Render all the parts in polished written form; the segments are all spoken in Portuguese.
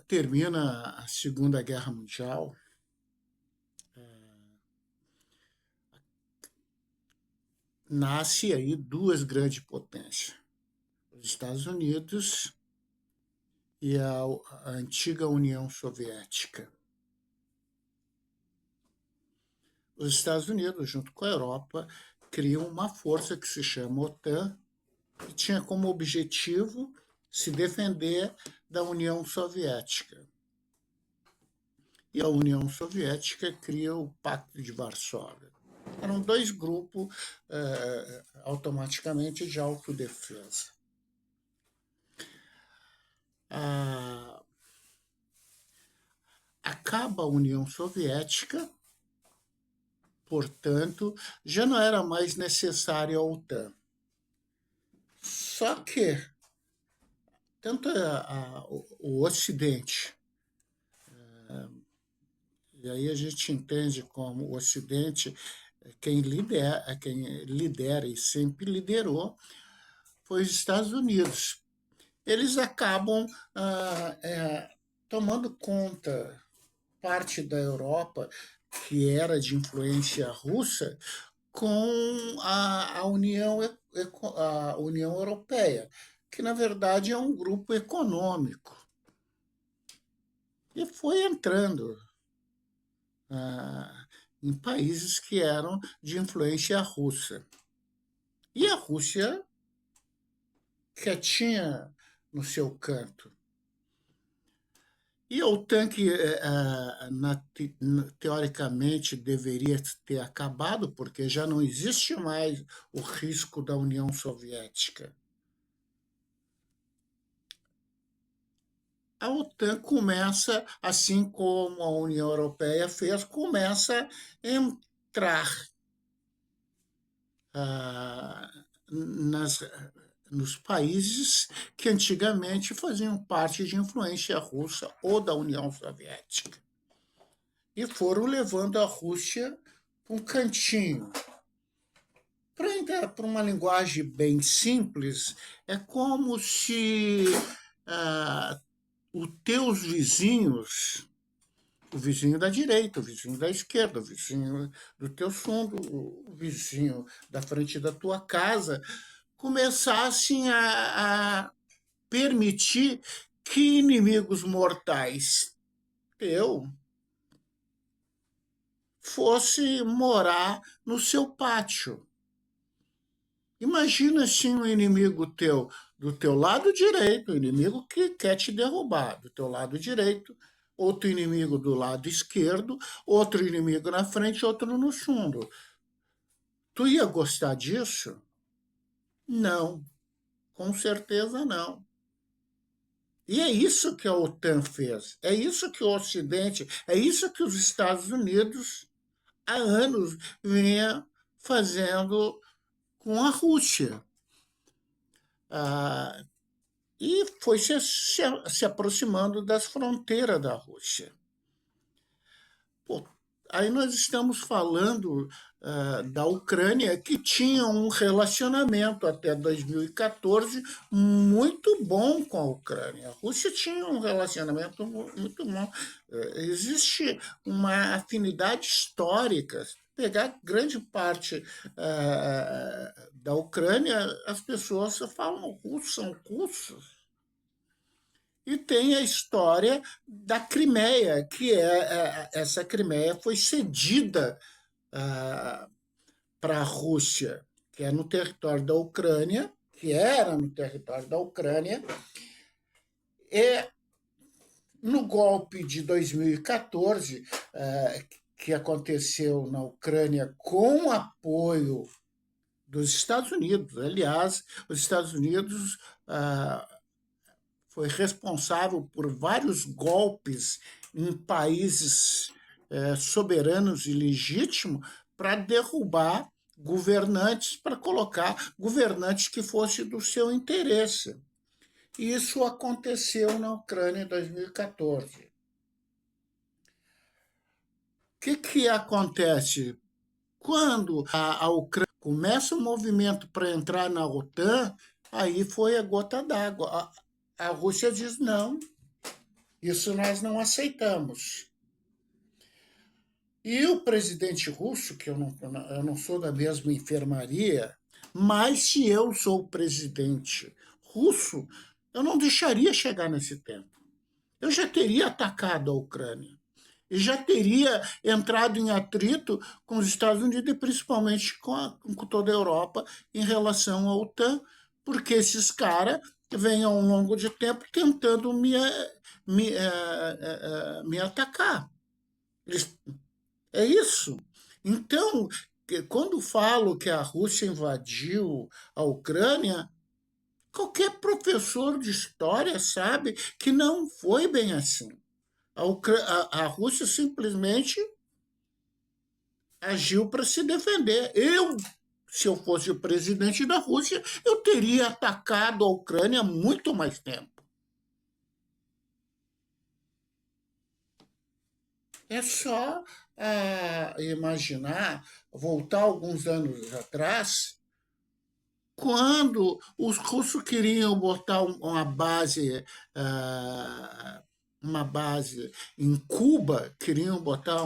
termina a Segunda Guerra Mundial, nasce aí duas grandes potências, os Estados Unidos e a antiga União Soviética. Os Estados Unidos, junto com a Europa, criam uma força que se chama OTAN, que tinha como objetivo se defender da União Soviética. E a União Soviética cria o Pacto de Varsóvia. Eram dois grupos automaticamente de autodefesa. Acaba a União Soviética, portanto, já não era mais necessária a OTAN. Só que tanto o Ocidente, e aí a gente entende como o Ocidente, quem lidera e sempre liderou, foi os Estados Unidos. Eles acabam tomando conta parte da Europa, que era de influência russa, com a União Europeia, que na verdade é um grupo econômico. E foi entrando em países que eram de influência russa. E a Rússia, quietinha no seu canto. E a OTAN, que teoricamente deveria ter acabado, porque já não existe mais o risco da União Soviética. A OTAN começa, assim como a União Europeia fez, começa a entrar nos países que antigamente faziam parte de influência russa ou da União Soviética. E foram levando a Rússia para um cantinho. Para uma linguagem bem simples, é como se os teus vizinhos, o vizinho da direita, o vizinho da esquerda, o vizinho do teu fundo, o vizinho da frente da tua casa, começassem a permitir que inimigos mortais teu fosse morar no seu pátio. Imagina assim um inimigo teu do teu lado direito, um inimigo que quer te derrubar, do teu lado direito, outro inimigo do lado esquerdo, outro inimigo na frente, outro no fundo. Tu ia gostar disso? Não, com certeza não. E é isso que a OTAN fez, é isso que o Ocidente, é isso que os Estados Unidos há anos vinha fazendo com a Rússia. E foi se aproximando das fronteiras da Rússia. Pô, aí nós estamos falando da Ucrânia, que tinha um relacionamento até 2014 muito bom com a Ucrânia. A Rússia tinha um relacionamento muito bom. Existe uma afinidade histórica. Pegar grande parte da Ucrânia, as pessoas falam russo, são russos. E tem a história da Crimeia, que essa Crimeia foi cedida para a Rússia, que é no território da Ucrânia, que era no território da Ucrânia, e no golpe de 2014, que aconteceu na Ucrânia com apoio dos Estados Unidos. Aliás, os Estados Unidos foi responsável por vários golpes em países soberanos e legítimos para derrubar governantes, para colocar governantes que fossem do seu interesse. Isso aconteceu na Ucrânia em 2014. O que acontece? Quando a Ucrânia começa o movimento para entrar na OTAN, aí foi a gota d'água. A Rússia diz não, Isso nós não aceitamos. E o presidente russo, que eu não sou da mesma enfermaria, mas se eu sou o presidente russo, eu não deixaria chegar nesse tempo. Eu já teria atacado a Ucrânia e já teria entrado em atrito com os Estados Unidos e principalmente com toda a Europa em relação à OTAN, porque esses caras vêm ao longo de tempo tentando me atacar. Eles, é isso. Então, quando falo que a Rússia invadiu a Ucrânia, qualquer professor de história sabe que não foi bem assim. A Rússia simplesmente agiu para se defender. Se eu fosse o presidente da Rússia, eu teria atacado a Ucrânia há muito mais tempo. É só imaginar, voltar alguns anos atrás, quando os russos queriam botar uma base em Cuba, queriam botar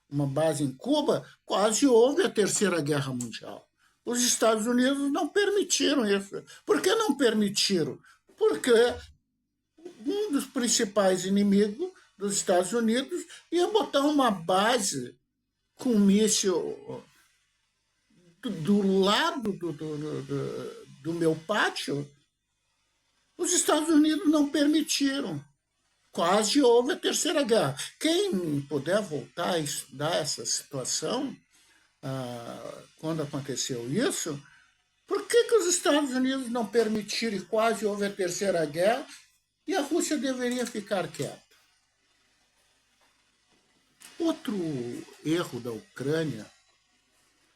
uma base em Cuba, quase houve a Terceira Guerra Mundial. Os Estados Unidos não permitiram isso. Por que não permitiram? Porque um dos principais inimigos dos Estados Unidos ia botar uma base com míssil do lado do meu pátio. Os Estados Unidos não permitiram. Quase houve a Terceira Guerra. Quem puder voltar a estudar essa situação, quando aconteceu isso, por que os Estados Unidos não permitiram e quase houve a Terceira Guerra e a Rússia deveria ficar quieta? Outro erro da Ucrânia,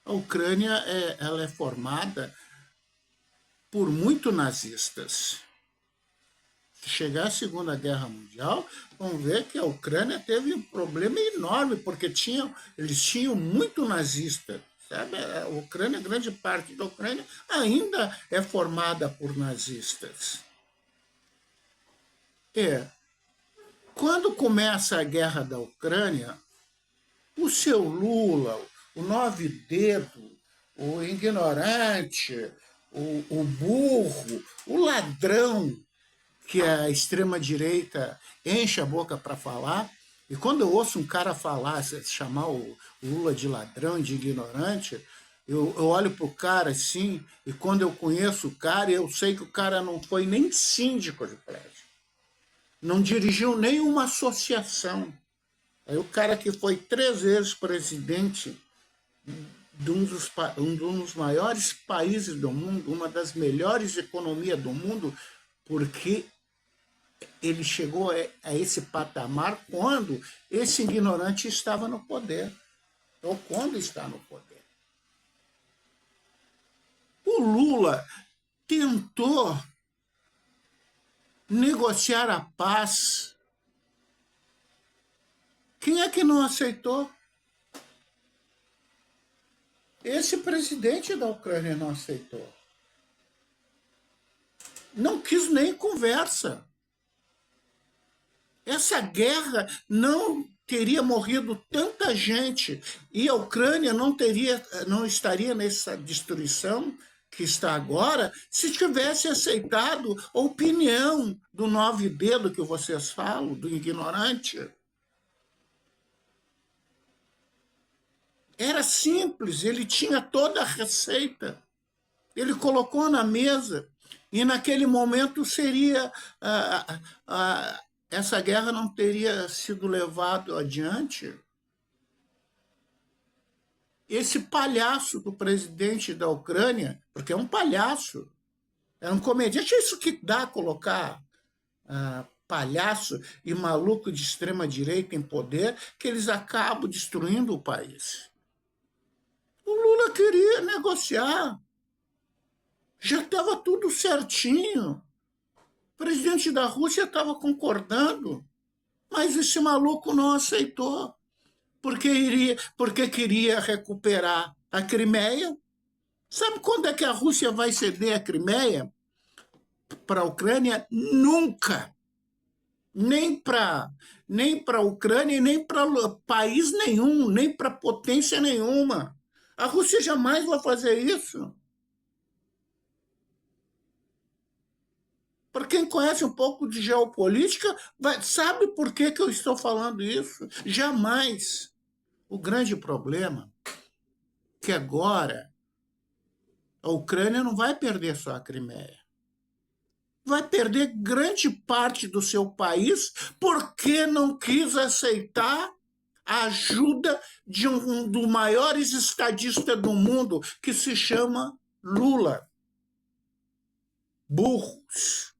a Ucrânia ela é formada por muito nazistas. Se chegar à Segunda Guerra Mundial, vamos ver que a Ucrânia teve um problema enorme, porque eles tinham muito nazista. Sabe? A Ucrânia, grande parte da Ucrânia ainda é formada por nazistas. Quando começa a guerra da Ucrânia, o seu Lula, o nove dedo, o ignorante, o burro, o ladrão, que a extrema-direita enche a boca para falar, e quando eu ouço um cara falar, chamar o Lula de ladrão, de ignorante, eu olho para o cara assim, e quando eu conheço o cara, eu sei que o cara não foi nem síndico de prédio, não dirigiu nenhuma associação. Aí o cara que foi 3 vezes presidente de um dos maiores países do mundo, uma das melhores economias do mundo, porque ele chegou a esse patamar quando esse ignorante estava no poder, ou quando está no poder. O Lula tentou negociar a paz. Quem é que não aceitou? Esse presidente da Ucrânia não aceitou. Não quis nem conversa. Essa guerra não teria morrido tanta gente e a Ucrânia não estaria nessa destruição que está agora se tivesse aceitado a opinião do nove dedo que vocês falam, do ignorante. Era simples, ele tinha toda a receita. Ele colocou na mesa e naquele momento seria essa guerra não teria sido levada adiante. Esse palhaço do presidente da Ucrânia, porque é um palhaço, é um comediante, é isso que dá a colocar palhaço e maluco de extrema-direita em poder, que eles acabam destruindo o país. O Lula queria negociar, já estava tudo certinho. O presidente da Rússia estava concordando, mas esse maluco não aceitou, porque queria recuperar a Crimeia. Sabe quando é que a Rússia vai ceder a Crimeia para a Ucrânia? Nunca! nem para a Ucrânia, nem para país nenhum, nem para potência nenhuma. A Rússia jamais vai fazer isso. Para quem conhece um pouco de geopolítica, sabe por que eu estou falando isso? Jamais. O grande problema é que agora a Ucrânia não vai perder só a Crimeia. Vai perder grande parte do seu país porque não quis aceitar a ajuda de um dos maiores estadistas do mundo, que se chama Lula. Burros.